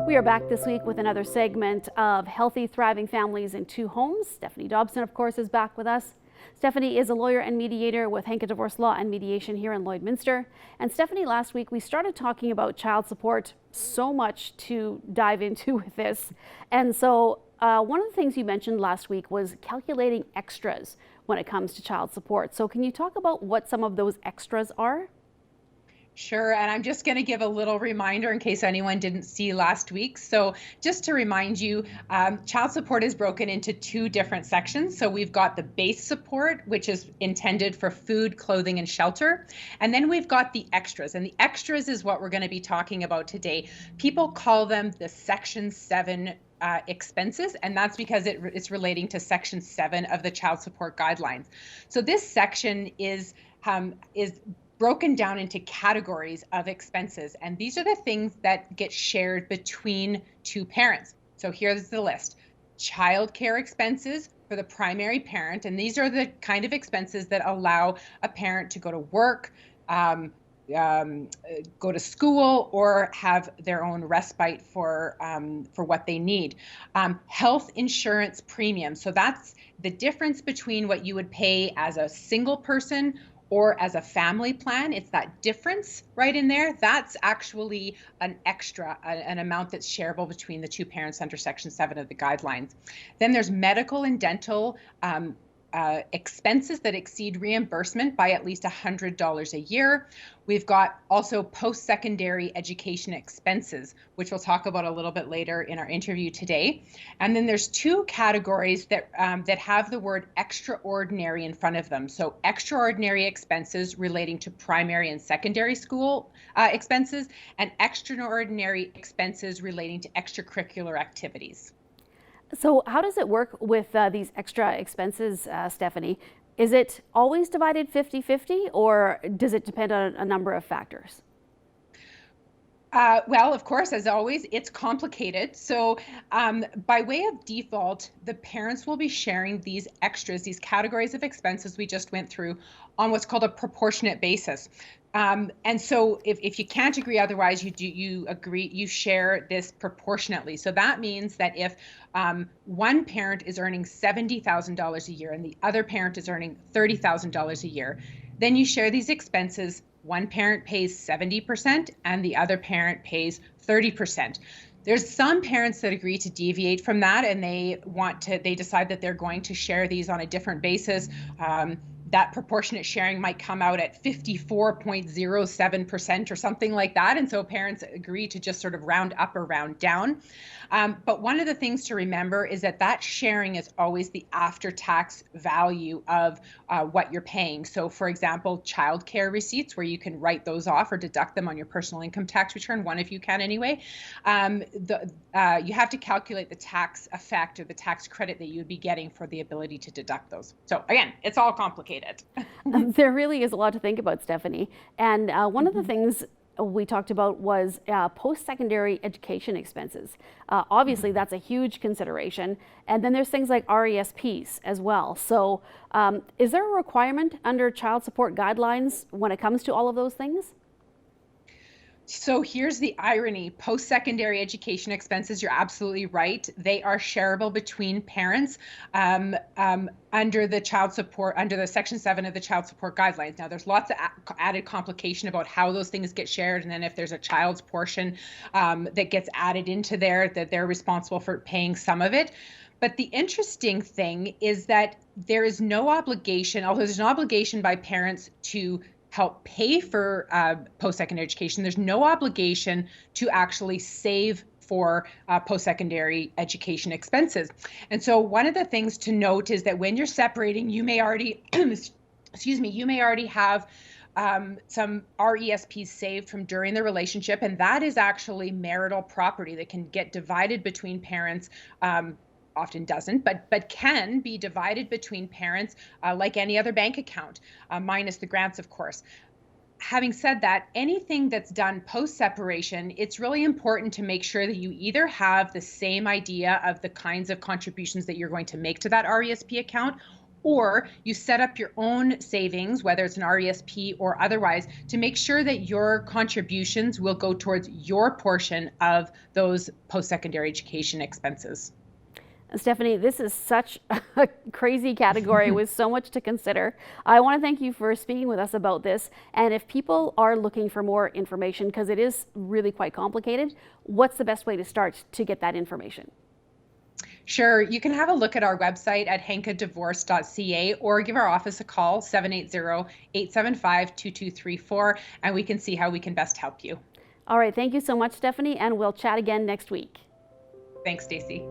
We are back this week with another segment of Healthy, Thriving Families in Two Homes. Stephanie Dobson, of course, is back with us. Stephanie is a lawyer and mediator with Henke Divorce Law and Mediation here in Lloydminster. And Stephanie, last week we started talking about child support. So much to dive into with this. And so one of the things you mentioned last week was calculating extras when it comes to child support. So can you talk about what some of those extras are? Sure, and I'm just going to give a little reminder in case anyone didn't see last week. So just to remind you, child support is broken into two different sections. So we've got the base support, which is intended for food, clothing, and shelter. And then we've got the extras, and the extras is what we're going to be talking about today. People call them the Section 7 expenses, and that's because it's relating to Section 7 of the child support guidelines. So this section is broken down into categories of expenses. And these are the things that get shared between two parents. So here's the list. Childcare expenses for the primary parent. And these are the kind of expenses that allow a parent to go to work, go to school, or have their own respite for what they need. Health insurance premium. So that's the difference between what you would pay as a single person or as a family plan. It's that difference right in there. That's actually an extra, an amount that's shareable between the two parents under Section 7 of the guidelines. Then there's medical and dental expenses that exceed reimbursement by at least $100 a year. We've got also post-secondary education expenses, which we'll talk about a little bit later in our interview today. And then there's two categories that have the word extraordinary in front of them. So extraordinary expenses relating to primary and secondary school expenses, and extraordinary expenses relating to extracurricular activities. So how does it work with these extra expenses, Stephanie? Is it always divided 50-50, or does it depend on a number of factors? Well, of course, as always, it's complicated. So by way of default, the parents will be sharing these extras, these categories of expenses we just went through, on what's called a proportionate basis. And so if you can't agree otherwise, you share this proportionately. So that means that if one parent is earning $70,000 a year and the other parent is earning $30,000 a year, then you share these expenses. One parent pays 70% and the other parent pays 30%. There's some parents that agree to deviate from that, and they decide that they're going to share these on a different basis. That proportionate sharing might come out at 54.07% or something like that. And so parents agree to just sort of round up or round down. But one of the things to remember is that sharing is always the after-tax value of what you're paying. So for example, childcare receipts, where you can write those off or deduct them on your personal income tax return, one of you can anyway, you have to calculate the tax effect or the tax credit that you'd be getting for the ability to deduct those. So again, it's all complicated. There really is a lot to think about, Stephanie. And one of the things we talked about was post-secondary education expenses. Obviously, that's a huge consideration. And then there's things like RESPs as well. So is there a requirement under child support guidelines when it comes to all of those things? So here's the irony. Post-secondary education expenses, you're absolutely right. They are shareable between parents under the Section 7 of the child support guidelines. Now, there's lots of added complication about how those things get shared, and then if there's a child's portion that gets added into there, that they're responsible for paying some of it. But the interesting thing is that there is no obligation, although there's an obligation by parents to help pay for post-secondary education, there's no obligation to actually save for post-secondary education expenses. And so one of the things to note is that when you're separating, you may already, you may already have some RESPs saved from during the relationship, and that is actually marital property that can get divided between parents. Often doesn't, but can be divided between parents like any other bank account, minus the grants, of course. Having said that, anything that's done post-separation, it's really important to make sure that you either have the same idea of the kinds of contributions that you're going to make to that RESP account, or you set up your own savings, whether it's an RESP or otherwise, to make sure that your contributions will go towards your portion of those post-secondary education expenses. Stephanie, this is such a crazy category with so much to consider. I want to thank you for speaking with us about this. And if people are looking for more information, because it is really quite complicated, what's the best way to start to get that information? Sure, you can have a look at our website at henkadivorce.ca or give our office a call, 780-875-2234, and we can see how we can best help you. All right, thank you so much, Stephanie, and we'll chat again next week. Thanks, Stacey.